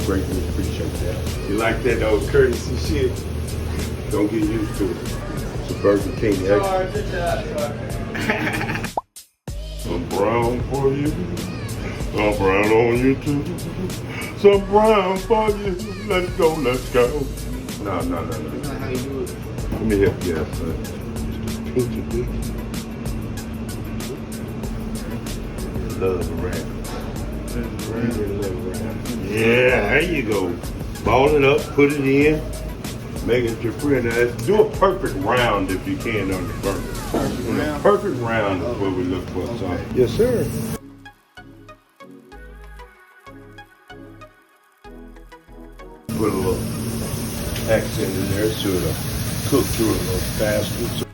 greatly appreciate that. You like that old courtesy shit? Don't get used to it. It's a Burger King extra. Some brown for you. Some brown on you too. Some brown for you. Let's go, let's go. No. That's not how you do it. Let me help you out, son. Pinky dick. Love rap. Yeah, there you go. Ball it up, put it in, make it your friend. Do a perfect round if you can on the burger. Perfect round is what we look for, son. Yes, sir. Put a little accent in there so it'll cook through it a little faster.